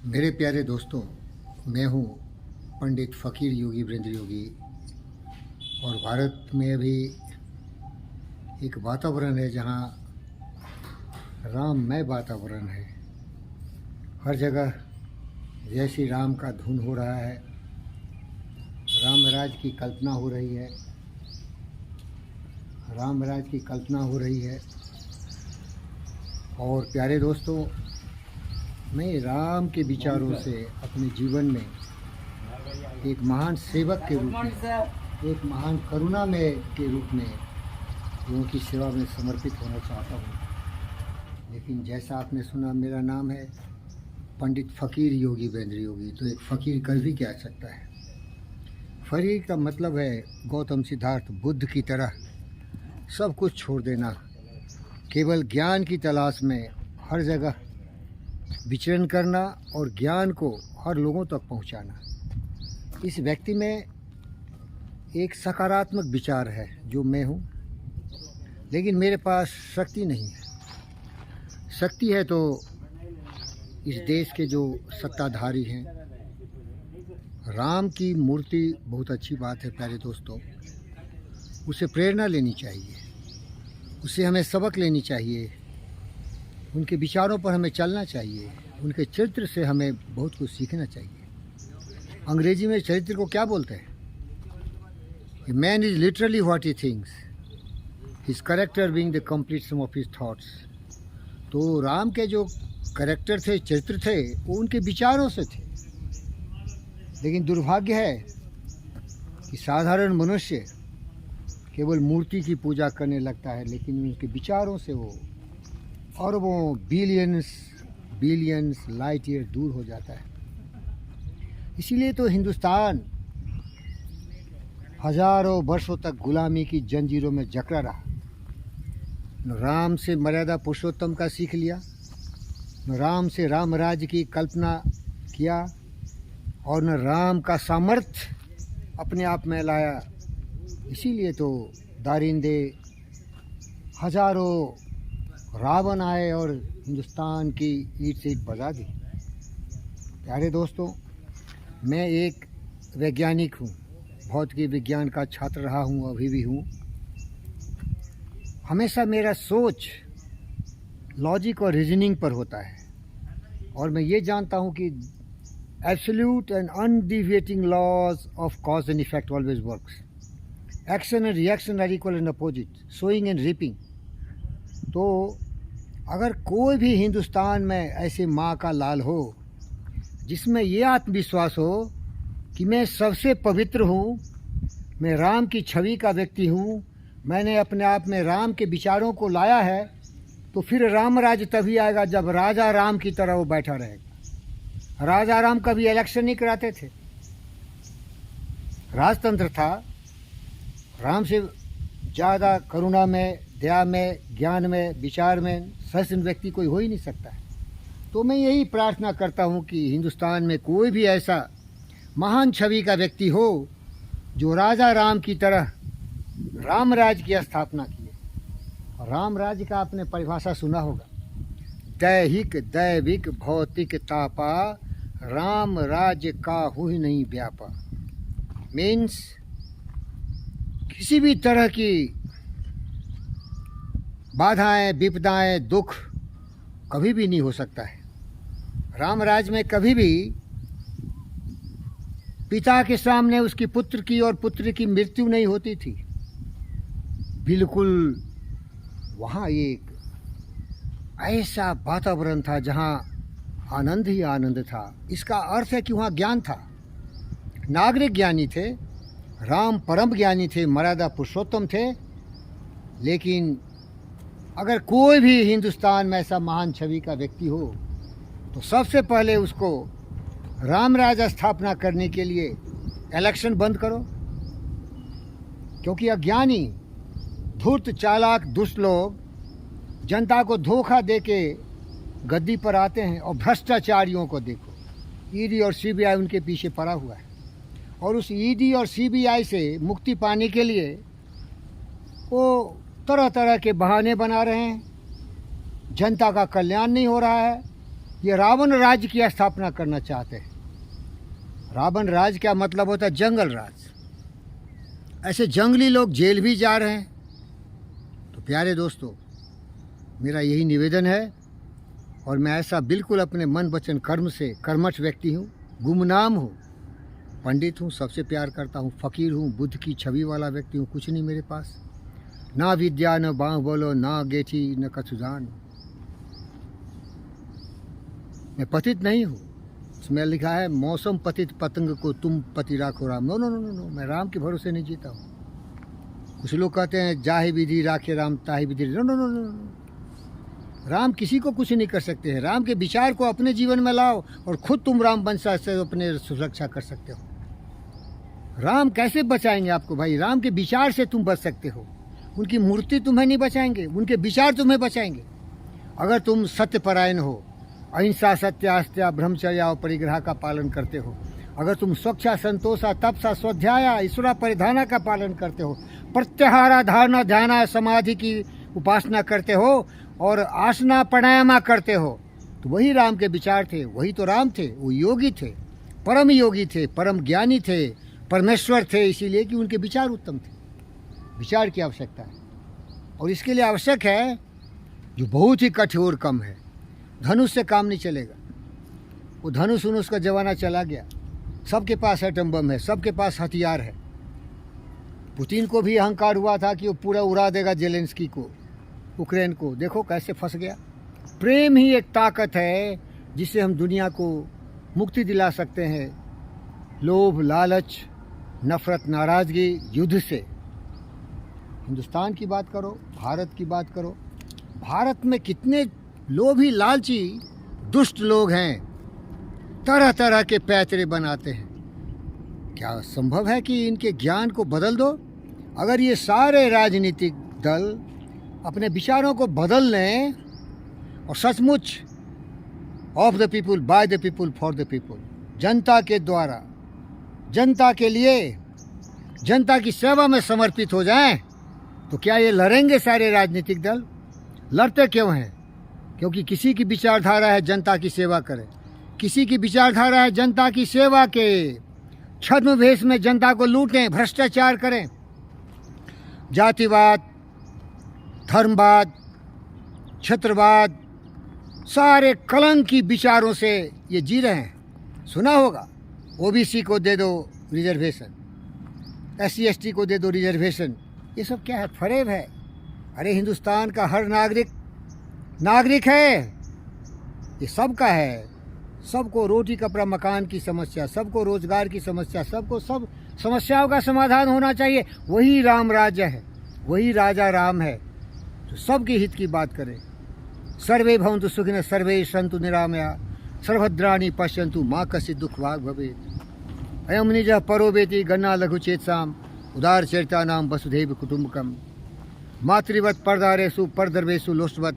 मेरे प्यारे दोस्तों, मैं हूँ पंडित फ़कीर योगी वीरेंद्र योगी। और भारत में अभी एक वातावरण है जहाँ राममय वातावरण है। हर जगह जय श्री राम का धुन हो रहा है, रामराज की कल्पना हो रही है, रामराज की कल्पना हो रही है। और प्यारे दोस्तों, मैं राम के विचारों से अपने जीवन में एक महान सेवक के रूप में, एक महान करुणामय के रूप में लोगों की सेवा में समर्पित होना चाहता हूँ। लेकिन जैसा आपने सुना, मेरा नाम है पंडित फ़कीर योगी वीरेंद्र योगी। तो एक फ़कीर कर भी क्या सकता है? फ़कीर का मतलब है गौतम सिद्धार्थ बुद्ध की तरह सब कुछ छोड़ देना, केवल ज्ञान की तलाश में हर जगह विचरण करना और ज्ञान को हर लोगों तक पहुंचाना। इस व्यक्ति में एक सकारात्मक विचार है जो मैं हूं, लेकिन मेरे पास शक्ति नहीं है। शक्ति है तो इस देश के जो सत्ताधारी हैं, राम की मूर्ति बहुत अच्छी बात है प्यारे दोस्तों, उसे प्रेरणा लेनी चाहिए, उससे हमें सबक लेनी चाहिए, उनके विचारों पर हमें चलना चाहिए, उनके चरित्र से हमें बहुत कुछ सीखना चाहिए। अंग्रेजी में चरित्र को क्या बोलते हैं? A man is literally what he thinks, his character being the complete sum of his thoughts. तो राम के जो करेक्टर थे, चरित्र थे, वो उनके विचारों से थे। लेकिन दुर्भाग्य है कि साधारण मनुष्य केवल मूर्ति की पूजा करने लगता है, लेकिन उनके विचारों से वो अरबों बिलियंस लाइट ईयर दूर हो जाता है। इसीलिए तो हिंदुस्तान हजारों वर्षों तक गुलामी की जंजीरों में जकड़ा रहा। न राम से मर्यादा पुरुषोत्तम का सीख लिया, न राम से राम राज्य की कल्पना किया, और न राम का सामर्थ्य अपने आप में लाया। इसीलिए तो दारिंदे हजारों रावण आए और हिंदुस्तान की ईंट से ईंट बजा दी। प्यारे दोस्तों, मैं एक वैज्ञानिक हूँ, भौतिकी विज्ञान का छात्र रहा हूँ, अभी भी हूँ। हमेशा मेरा सोच लॉजिक और रीजनिंग पर होता है, और मैं ये जानता हूँ कि absolute and undeviating laws of cause and effect always works. Action and reaction are equal and opposite, sowing and reaping. तो अगर कोई भी हिंदुस्तान में ऐसे माँ का लाल हो जिसमें ये आत्मविश्वास हो कि मैं सबसे पवित्र हूँ, मैं राम की छवि का व्यक्ति हूँ, मैंने अपने आप में राम के विचारों को लाया है, तो फिर राम राज्य तभी आएगा जब राजा राम की तरह वो बैठा रहेगा। राजा राम कभी इलेक्शन नहीं कराते थे, राजतंत्र था। राम से ज़्यादा करुणा में, दया में, ज्ञान में, विचार में सहिष्णु व्यक्ति कोई हो ही नहीं सकता है। तो मैं यही प्रार्थना करता हूँ कि हिंदुस्तान में कोई भी ऐसा महान छवि का व्यक्ति हो जो राजा राम की तरह राम राज्य की स्थापना किए। और राम राज्य का आपने परिभाषा सुना होगा, दैहिक दैविक भौतिक तापा, राम राज्य काहू ही नहीं व्यापा। मीन्स किसी भी तरह की बाधाएं, विपदाएं, दुख कभी भी नहीं हो सकता है। राम राज्य में कभी भी पिता के सामने उसकी पुत्र की और पुत्र की मृत्यु नहीं होती थी। बिल्कुल वहाँ एक ऐसा वातावरण था जहाँ आनंद ही आनंद था। इसका अर्थ है कि वहाँ ज्ञान था, नागरिक ज्ञानी थे, राम परम ज्ञानी थे, मर्यादा पुरुषोत्तम थे। लेकिन अगर कोई भी हिंदुस्तान में ऐसा महान छवि का व्यक्ति हो तो सबसे पहले उसको राम राज्य स्थापना करने के लिए इलेक्शन बंद करो, क्योंकि अज्ञानी, धूर्त, चालाक, दुष्ट लोग जनता को धोखा देके गद्दी पर आते हैं। और भ्रष्टाचारियों को देखो, ईडी और सीबीआई उनके पीछे पड़ा हुआ है, और उस ईडी और सीबीआई से मुक्ति पाने के लिए वो तरह तरह के बहाने बना रहे हैं। जनता का कल्याण नहीं हो रहा है, ये रावण राज्य की स्थापना करना चाहते हैं। रावण राज क्या मतलब होता है? जंगल राज। ऐसे जंगली लोग जेल भी जा रहे हैं। तो प्यारे दोस्तों, मेरा यही निवेदन है, और मैं ऐसा बिल्कुल अपने मन वचन कर्म से कर्मठ व्यक्ति हूँ, गुमनाम हूँ, पंडित हूँ, सबसे प्यार करता हूँ, फ़कीर हूँ, बुद्ध की छवि वाला व्यक्ति हूँ। कुछ नहीं मेरे पास, ना विद्या न बाँह बोलो, ना गेठी न कछुदान। मैं पतित नहीं हूँ। इसमें लिखा है मौसम पतित पतंग को तुम पति राखो Ram. No no no no no, मैं राम के भरोसे नहीं जीता हूँ। कुछ लोग कहते हैं जाहि विधि राखे राम ताहि विधि। No no no no no, Ram किसी को कुछ नहीं कर सकते हैं। राम के विचार को अपने जीवन में लाओ और खुद तुम राम वंश से अपने सुरक्षा कर सकते हो। राम कैसे बचाएंगे आपको भाई? राम के विचार से तुम बच सकते हो। उनकी मूर्ति तुम्हें नहीं बचाएंगे, उनके विचार तुम्हें बचाएंगे। अगर तुम सत्यपरायण हो, अहिंसा सत्यास्त्या ब्रह्मचर्य और परिग्रह का पालन करते हो, अगर तुम स्वच्छा संतोषा तपसा स्वाध्याया ईश्वरा परिधाना का पालन करते हो, प्रत्याहारा धारणा ध्याना समाधि की उपासना करते हो और आसना प्राणायामा करते हो, तो वही राम के विचार थे। वही तो राम थे। वो योगी थे, परम योगी थे, परम ज्ञानी थे, परमेश्वर थे, इसीलिए कि उनके विचार उत्तम थे। विचार की आवश्यकता है, और इसके लिए आवश्यक है जो बहुत ही कठोर कम है। धनुष से काम नहीं चलेगा। वो धनुष उनुष का जमाना चला गया। सबके पास एटम बम है, सबके पास हथियार है। पुतिन को भी अहंकार हुआ था कि वो पूरा उड़ा देगा जेलेंस्की को, यूक्रेन को। देखो कैसे फंस गया। प्रेम ही एक ताकत है जिससे हम दुनिया को मुक्ति दिला सकते हैं। लोभ, लालच, नफरत, नाराज़गी, युद्ध से। हिंदुस्तान की बात करो, भारत की बात करो। भारत में कितने लोभी, लालची, दुष्ट लोग हैं, तरह तरह के पैतरे बनाते हैं। क्या संभव है कि इनके ज्ञान को बदल दो? अगर ये सारे राजनीतिक दल अपने विचारों को बदल लें और सचमुच of the people, by the people, for the people, जनता के द्वारा, जनता के लिए, जनता की सेवा में समर्पित हो जाएं, तो क्या ये लड़ेंगे सारे राजनीतिक दल? लड़ते क्यों हैं? क्योंकि किसी की विचारधारा है जनता की सेवा करें, किसी की विचारधारा है जनता की सेवा के छद्म भेष में जनता को लूटें, भ्रष्टाचार करें। जातिवाद, धर्मवाद, क्षेत्रवाद, सारे कलंकी विचारों से ये जी रहे हैं। सुना होगा ओबीसी को दे दो रिजर्वेशन, SC ST को दे दो रिजर्वेशन। ये सब क्या है? फरेब है। अरे हिंदुस्तान का हर नागरिक है, ये सबका है। सबको रोटी कपड़ा मकान की समस्या, सबको रोजगार की समस्या, सबको सब समस्याओं का समाधान होना चाहिए। वही राम राज्य है, वही राजा राम है जो सबके हित की बात करे। सर्वे भवन्तु सुखिनः, सर्वे सन्तु निरामया, सर्वभद्राणि पश्यन्तु मा कश्चित् दुःखभाग् भवेत्। अयं निजः परो वेति गणना लघुचेतसाम्, उदार चरितानां वसुधैव कुटुम्बकम्। मातृवत् परदारेषु परदर्वेषु लोष्टवत्,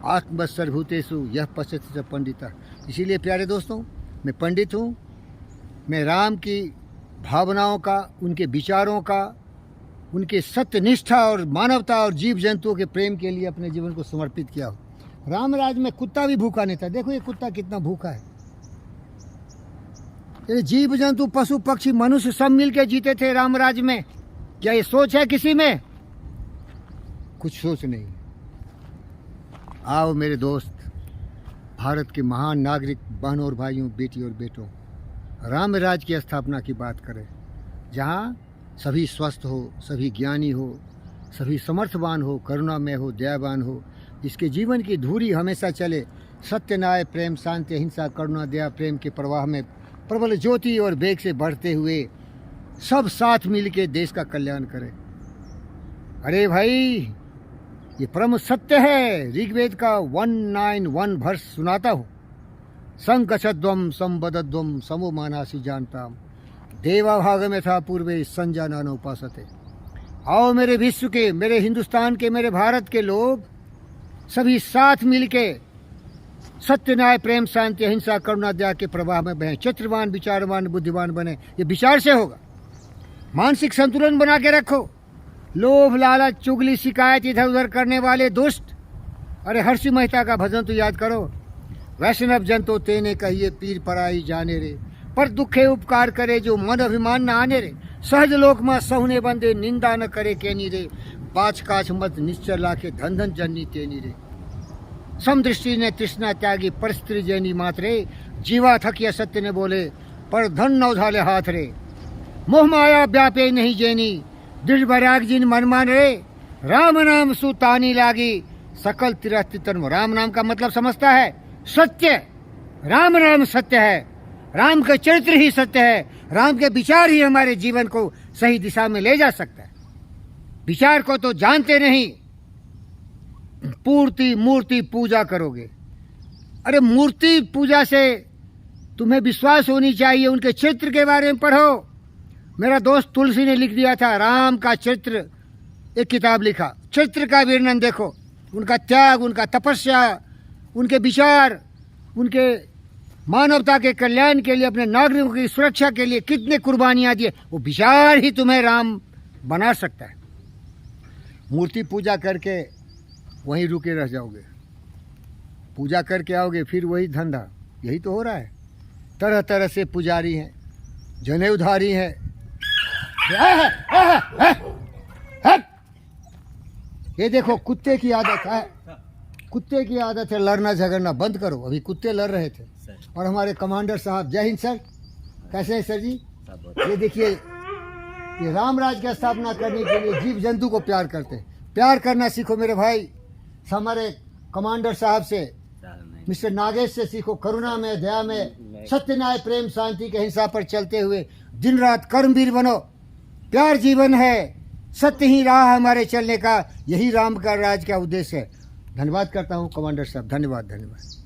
आत्मवत् सर्वभूतेषु यः पश्यति च पंडितः। इसीलिए प्यारे दोस्तों, मैं पंडित हूँ। मैं राम की भावनाओं का, उनके विचारों का, उनके सत्यनिष्ठा और मानवता और जीव जंतुओं के प्रेम के लिए अपने जीवन को समर्पित किया हूँ। राम राज में कुत्ता भी भूखा नहीं था। देखो ये कुत्ता कितना भूखा है। ये जीव जंतु, पशु पक्षी, मनुष्य सब मिलके जीते थे राम राज में। क्या ये सोच है किसी में? कुछ सोच नहीं। आओ मेरे दोस्त, भारत के महान नागरिक बहनों और भाइयों, बेटी और बेटों, राम राज की स्थापना की बात करें, जहाँ सभी स्वस्थ हो, सभी ज्ञानी हो, सभी समर्थवान हो, करुणामय हो, दयावान हो, जिसके जीवन की धुरी हमेशा चले सत्य, न्याय, प्रेम, शांति, अहिंसा, करुणा, दया, प्रेम के प्रवाह में प्रबल ज्योति और वेग से बढ़ते हुए सब साथ मिल के देश का कल्याण करें। अरे भाई, ये परम सत्य है। ऋग्वेद का 191 वर्ष सुनाता हूँ। संकषध्वम संबद्धध्वम समो मानासी जानता, देवा भाग में था पूर्वे संजानन उपासते। आओ मेरे विश्व के, मेरे हिंदुस्तान के, मेरे भारत के लोग सभी साथ मिलके सत्य, न्याय, प्रेम, शांति, अहिंसा, करुणा, दया के प्रवाह में बहें। चित्रवान, विचारवान, बुद्धिमान बने। ये विचार से होगा। मानसिक संतुलन बना के रखो। लोभ, लालच, चुगली, शिकायत इधर उधर करने वाले दुष्ट, अरे हर्षि मेहता का भजन तो याद करो। वैष्णव जन तो तेने कहिए पीर पराई जाने रे, पर दुखे उपकार करे जो मन अभिमान न आने रे। सहज लोक में सहुने बंदे निंदा न करे केनी रे, पाछ काछ मत निश्चय लाखे धन धन जननी तेनी रे। समदृष्टि ने तृष्णा त्यागी पर स्त्री जैनी मात्रे, जीवा थकिया सत्य ने बोले पर धन न उधाले हाथ रे। मोह माया व्यापे नहीं जेनी, दृढ़ वैराग जिन मन मान रे। राम नाम सुतानी लागी, सकल तीर्थ तन। राम नाम का मतलब समझता है सत्य। राम नाम सत्य है, राम का चरित्र ही सत्य है, राम के विचार ही हमारे जीवन को सही दिशा में ले जा सकता है। विचार को तो जानते नहीं, पूर्ति मूर्ति पूजा करोगे। अरे मूर्ति पूजा से तुम्हें विश्वास होनी चाहिए, उनके चरित्र के बारे में पढ़ो। मेरा दोस्त तुलसी ने लिख दिया था राम का चरित्र, एक किताब लिखा, चरित्र का वर्णन देखो, उनका त्याग, उनका तपस्या, उनके विचार, उनके मानवता के कल्याण के लिए, अपने नागरिकों की सुरक्षा के लिए कितने कुर्बानियां दिए। वो विचार ही तुम्हें राम बना सकता है। मूर्ति पूजा करके वहीं रुके रह जाओगे, पूजा करके आओगे फिर वही धंधा। यही तो हो रहा है। तरह तरह से पुजारी हैं, जनेऊधारी हैं। ये देखो कुत्ते की आदत है, कुत्ते की आदत है लड़ना झगड़ना। बंद करो। अभी कुत्ते लड़ रहे थे और हमारे कमांडर साहब, जय हिंद सर, कैसे हैं सर जी? ये देखिए, ये राम राज की स्थापना करने के लिए जीव जंतु को प्यार करते हैं। प्यार करना सीखो मेरे भाई। हमारे कमांडर साहब से, मिस्टर नागेश से सीखो। करुणा में, दया में, सत्य न्याय प्रेम शांति के हिंसा पर चलते हुए दिन रात कर्मवीर बनो। प्यार जीवन है, सत्य ही राह हमारे चलने का। यही राम का राज का उद्देश्य है। धन्यवाद करता हूँ कमांडर साहब, धन्यवाद धन्यवाद।